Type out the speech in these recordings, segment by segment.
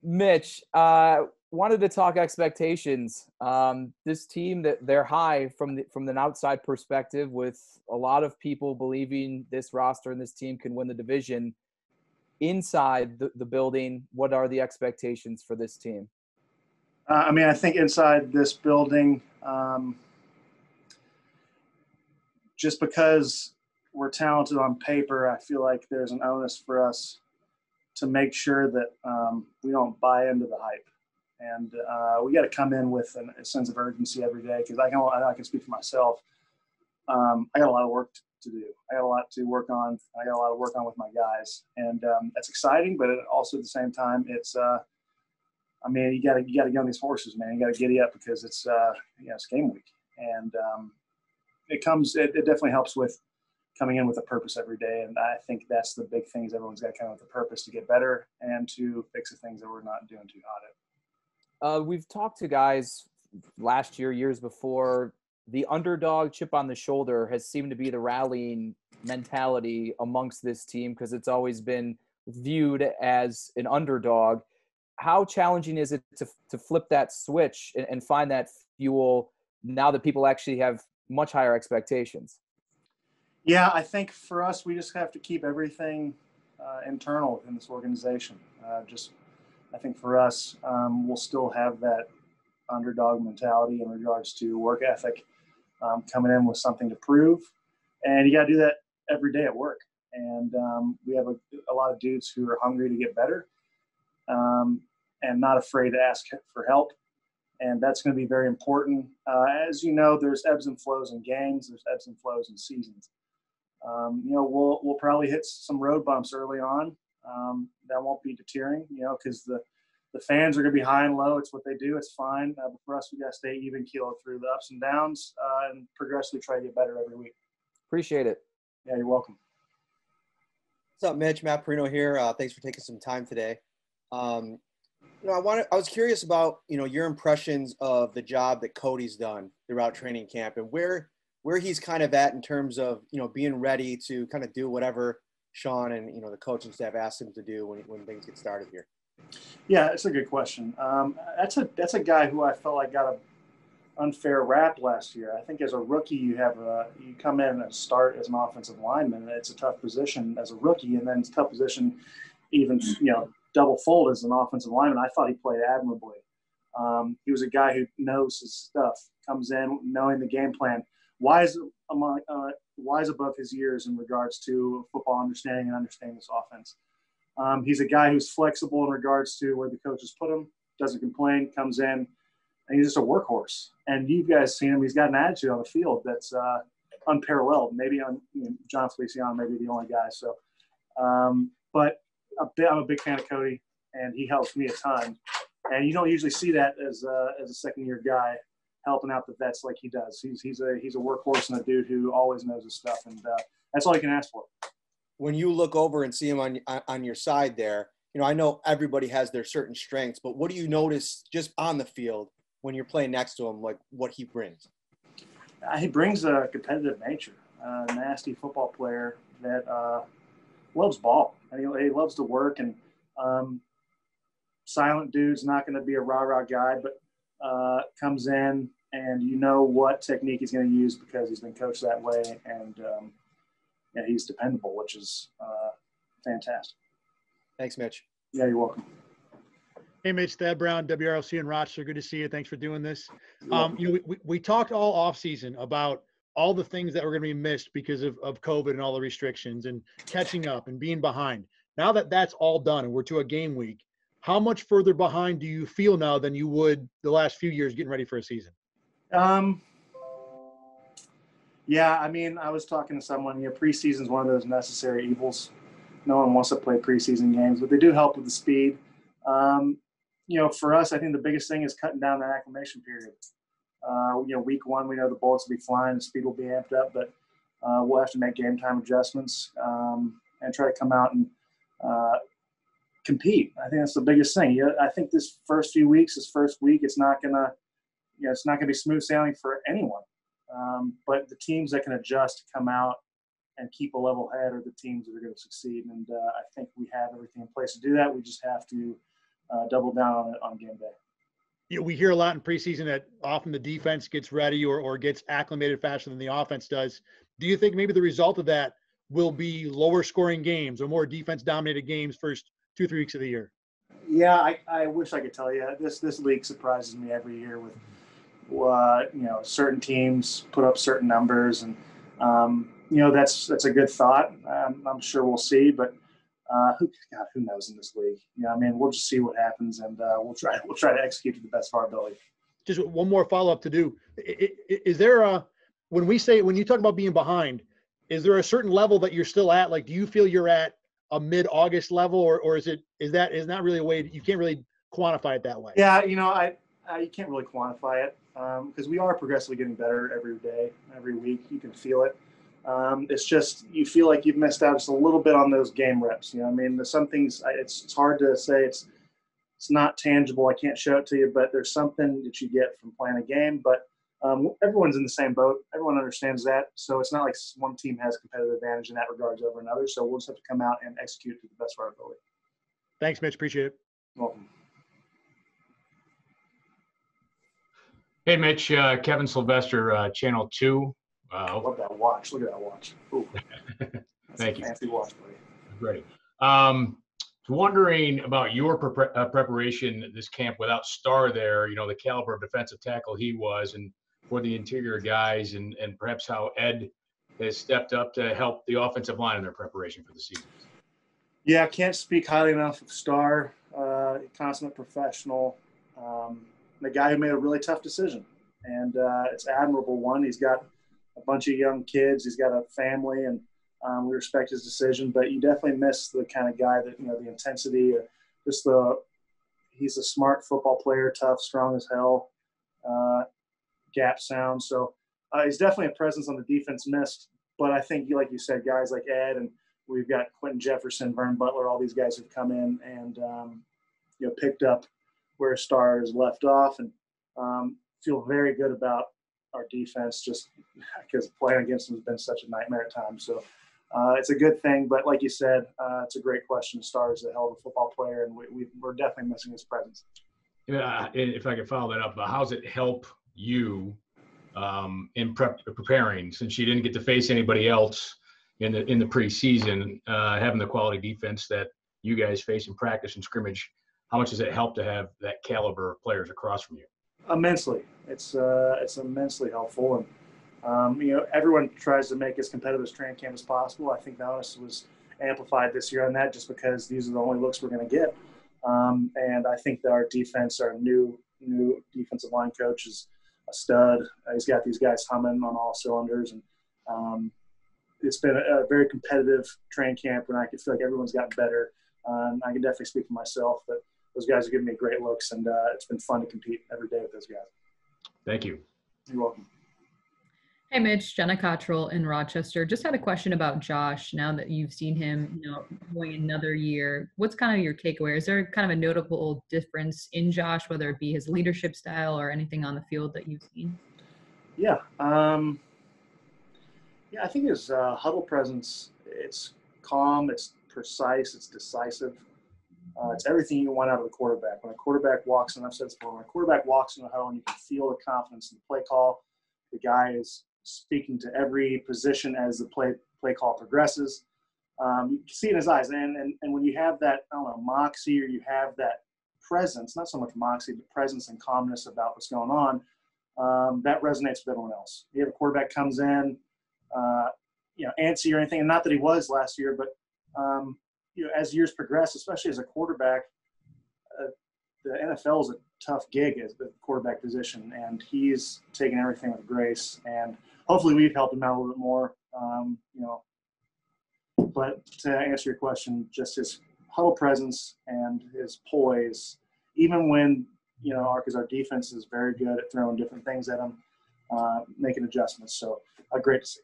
Mitch, wanted to talk expectations. This team that they're high from an outside perspective, with a lot of people believing this roster and this team can win the division. Inside the building, what are the expectations for this team? I think inside this building, just because we're talented on paper, I feel like there's an onus for us to make sure that we don't buy into the hype. And we got to come in with a sense of urgency every day, because I can speak for myself. I got a lot of work to do. I got a lot to work on. I got a lot to work on with my guys, and that's exciting. But also at the same time, it's you got to get on these horses, man. You got to giddy up, because it's it's game week, and it definitely helps with coming in with a purpose every day. And I think that's the big thing, is everyone's got to come in with a purpose to get better and to fix the things that we're not doing too hot at. We've talked to guys last year, years before. The underdog, chip on the shoulder, has seemed to be the rallying mentality amongst this team, because it's always been viewed as an underdog. How challenging is it to flip that switch and find that fuel now that people actually have much higher expectations? Yeah, I think for us, we just have to keep everything internal in this organization. I think for us, we'll still have that underdog mentality in regards to work ethic, coming in with something to prove. And you got to do that every day at work. And we have a lot of dudes who are hungry to get better, and not afraid to ask for help. And that's going to be very important. As you know, there's ebbs and flows in games. There's ebbs and flows in seasons. We'll probably hit some road bumps early on. That won't be deterring, because the fans are going to be high and low. It's what they do. It's fine. But for us, we got to stay even keel through the ups and downs, and progressively try to get better every week. Appreciate it. Yeah, you're welcome. What's up, Mitch? Matt Perino here. Thanks for taking some time today. I was curious about, your impressions of the job that Cody's done throughout training camp, and where he's kind of at in terms of, being ready to kind of do whatever Sean and, the coaching staff asked him to do when things get started here. Yeah, it's a good question. That's a guy who I felt like got an unfair rap last year. I think as a rookie, you come in and start as an offensive lineman. It's a tough position as a rookie, and then it's a tough position even, double fold as an offensive lineman. I thought he played admirably. He was a guy who knows his stuff, comes in knowing the game plan, wise above his years in regards to football understanding and understanding this offense. He's a guy who's flexible in regards to where the coaches put him, doesn't complain, comes in, and he's just a workhorse. And you guys seen him. He's got an attitude on the field that's unparalleled. Maybe John Feliciano may be the only guy. So, but I'm a big fan of Cody, and he helps me a ton. And you don't usually see that as a second-year guy helping out the vets like he does. He's a workhorse and a dude who always knows his stuff, and that's all you can ask for. When you look over and see him on your side there, I know everybody has their certain strengths, but what do you notice just on the field when you're playing next to him, like what he brings? He brings a competitive nature, a nasty football player that loves ball. And he loves to work, and silent dude's not going to be a rah-rah guy, but comes in and what technique he's going to use because he's been coached that way, and he's dependable, which is fantastic. Thanks, Mitch. Yeah, you're welcome. Hey, Mitch, Thad Brown, WRLC in Rochester. Good to see you. Thanks for doing this. We talked all offseason about all the things that were going to be missed because of COVID and all the restrictions and catching up and being behind. Now that that's all done and we're to a game week, how much further behind do you feel now than you would the last few years getting ready for a season? Yeah, I was talking to someone, preseason is one of those necessary evils. No one wants to play preseason games, but they do help with the speed. For us, I think the biggest thing is cutting down that acclimation period. Week one, we know the bullets will be flying, the speed will be amped up, but we'll have to make game time adjustments and try to come out and compete. I think that's the biggest thing. I think this first week, it's not gonna be smooth sailing for anyone. But the teams that can adjust, come out, and keep a level head are the teams that are going to succeed. And I think we have everything in place to do that. We just have to double down on it on game day. We hear a lot in preseason that often the defense gets ready or gets acclimated faster than the offense does. Do you think maybe the result of that will be lower scoring games or more defense dominated games first 2-3 weeks of the year? Yeah, I wish I could tell you. This league surprises me every year with certain teams put up certain numbers, and that's a good thought. I'm sure we'll see, but who knows in this league? We'll just see what happens, and we'll try to execute to the best of our ability. Just one more follow up to do. Is there when you talk about being behind, is there a certain level that you're still at? Like, do you feel you're at a mid-August level, or is not really a way you can't really quantify it that way? Yeah, you can't really quantify it because we are progressively getting better every day, every week. You can feel it. It's just you feel like you've missed out just a little bit on those game reps. There's some things it's hard to say. It's not tangible. I can't show it to you, but there's something that you get from playing a game. But everyone's in the same boat. Everyone understands that. So it's not like one team has competitive advantage in that regards over another. So we'll just have to come out and execute to the best of our ability. Thanks, Mitch. Appreciate it. Welcome. Hey, Mitch. Kevin Sylvester, Channel 2. I love that watch. Look at that watch. Ooh. Thank you. Fancy watch, buddy. Great. Wondering about your preparation this camp without Starr there, the caliber of defensive tackle he was, and for the interior guys, and perhaps how Ed has stepped up to help the offensive line in their preparation for the season. Yeah, I can't speak highly enough of Starr, consummate professional, the guy who made a really tough decision. And it's an admirable one. He's got a bunch of young kids. He's got a family, and we respect his decision. But you definitely miss the kind of guy that, the intensity, he's a smart football player, tough, strong as hell, gap sound. So he's definitely a presence on the defense missed. But I think, like you said, guys like Ed, and we've got Quentin Jefferson, Vern Butler, all these guys have come in and, picked up where Starr has left off, and feel very good about our defense just because playing against them has been such a nightmare at times. So it's a good thing. But like you said, it's a great question. Starr is a hell of a football player, and we're definitely missing his presence. Yeah, if I could follow that up, how does it help you in preparing, since you didn't get to face anybody else in the preseason, having the quality defense that you guys face in practice and scrimmage? How much does it help to have that caliber of players across from you? Immensely. It's immensely helpful, and everyone tries to make as competitive as training camp as possible. I think the onus was amplified this year on that, just because these are the only looks we're going to get. And I think that our defense, our new defensive line coach, is a stud. He's got these guys humming on all cylinders, and it's been a very competitive training camp, and I can feel like everyone's gotten better. I can definitely speak for myself, but those guys are giving me great looks, and it's been fun to compete every day with those guys. Thank you. You're welcome. Hey, Mitch, Jenna Cottrell in Rochester. Just had a question about Josh. Now that you've seen him, going another year, what's kind of your takeaway? Is there kind of a notable difference in Josh, whether it be his leadership style or anything on the field that you've seen? Yeah. I think his huddle presence, it's calm, it's precise, it's decisive. It's everything you want out of a quarterback. When a quarterback walks in, I've said this before, when a quarterback walks in the huddle and you can feel the confidence in the play call, the guy is speaking to every position as the play call progresses. You can see in his eyes. And when you have that, moxie, or you have that presence, not so much moxie, but presence and calmness about what's going on, that resonates with everyone else. You have a quarterback comes in, antsy or anything, and not that he was last year, but as years progress, especially as a quarterback, the NFL is a tough gig as the quarterback position, and he's taking everything with grace. And hopefully, we've helped him out a little bit more. But to answer your question, just his huddle presence and his poise, even when because our defense is very good at throwing different things at him, making adjustments. So great to see.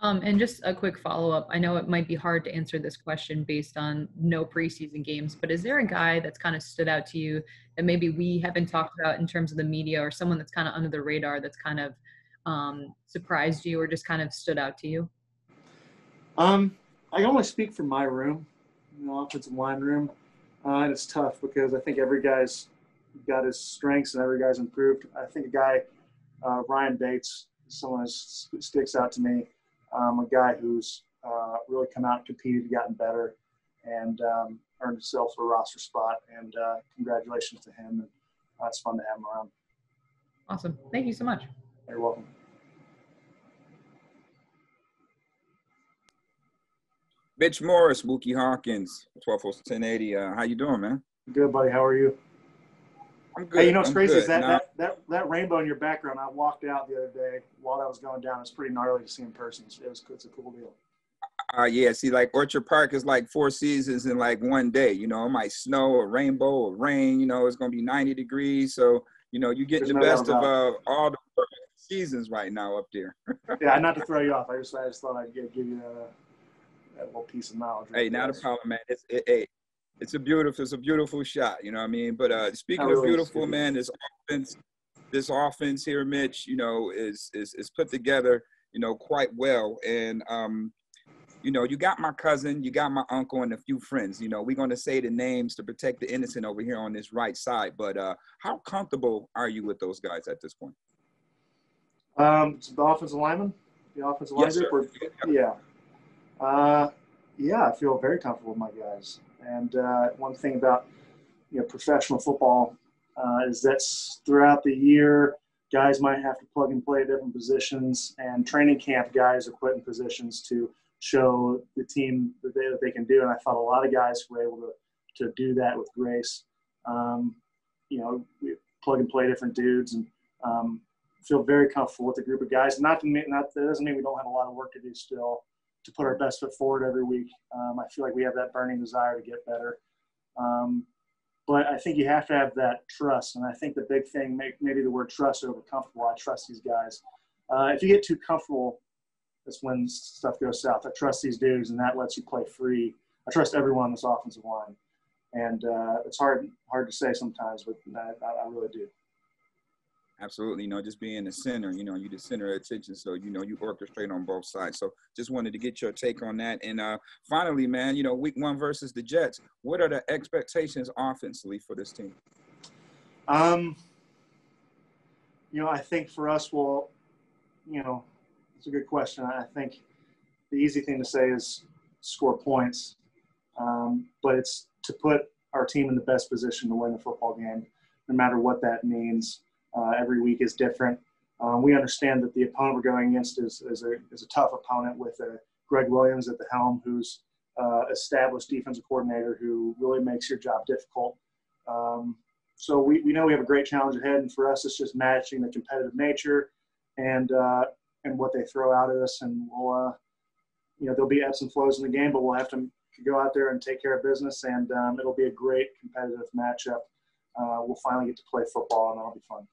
And just a quick follow-up. I know it might be hard to answer this question based on no preseason games, but is there a guy that's kind of stood out to you that maybe we haven't talked about in terms of the media, or someone that's kind of under the radar that's kind of surprised you or just kind of stood out to you? I only speak for my room, offensive line room. And it's tough because I think every guy's got his strengths and every guy's improved. I think a guy, Ryan Bates, someone who sticks out to me. A guy who's really come out and competed, gotten better, and earned himself a roster spot. And congratulations to him. And it's fun to have him around. Awesome. Thank you so much. You're welcome. Mitch Morse, Mookie Hawkins, 121080. How you doing, man? Good, buddy. How are you? I'm good. Hey, you know what's I'm crazy good. is that rainbow in your background. I walked out the other day while I was going down. It's pretty gnarly to see in person. It's a cool deal. Yeah, see, like Orchard Park is like 4 seasons in like one day. You know, it might snow, a rainbow, or rain. You know, it's going to be 90 degrees. So, you know, you get the best of all the seasons right now up there. Yeah, not to throw you off. I just thought I'd give you that little piece of knowledge. Hey, not a problem, man. It's a beautiful shot. You know what I mean? But speaking of beautiful, man, this offense here, Mitch, you know, is put together, you know, quite well. And you know, you got my cousin, you got my uncle, and a few friends. You know, we're going to say the names to protect the innocent over here on this right side. But how comfortable are you with those guys at this point? So the offensive lineman, the offensive line group. Yeah. Yeah, I feel very comfortable with my guys. And one thing about, you know, professional football is that throughout the year, guys might have to plug and play at different positions, and training camp guys are put in positions to show the team that they can do. And I thought a lot of guys were able to do that with grace. You know, we plug and play different dudes, and feel very comfortable with the group of guys. That doesn't mean we don't have a lot of work to do still to put our best foot forward every week. I feel like we have that burning desire to get better. But I think you have to have that trust. And I think the big thing, maybe the word trust over comfortable. I trust these guys. If you get too comfortable, that's when stuff goes south. I trust these dudes, and that lets you play free. I trust everyone on this offensive line. And it's hard to say sometimes, but I really do. Absolutely. You know, just being the center, you know, you the center of attention. So, you know, you orchestrate on both sides. So just wanted to get your take on that. And finally, man, you know, week 1 versus the Jets, what are the expectations offensively for this team? You know, I think for us, well, you know, it's a good question. I think the easy thing to say is score points. But it's to put our team in the best position to win the football game, no matter what that means. Every week is different. We understand that the opponent we're going against is a tough opponent with Greg Williams at the helm, who's established defensive coordinator who really makes your job difficult. So we know we have a great challenge ahead, and for us it's just matching the competitive nature and what they throw out at us. And we'll, you know, there'll be ebbs and flows in the game, but we'll have to go out there and take care of business, and it'll be a great competitive matchup. We'll finally get to play football, and that'll be fun.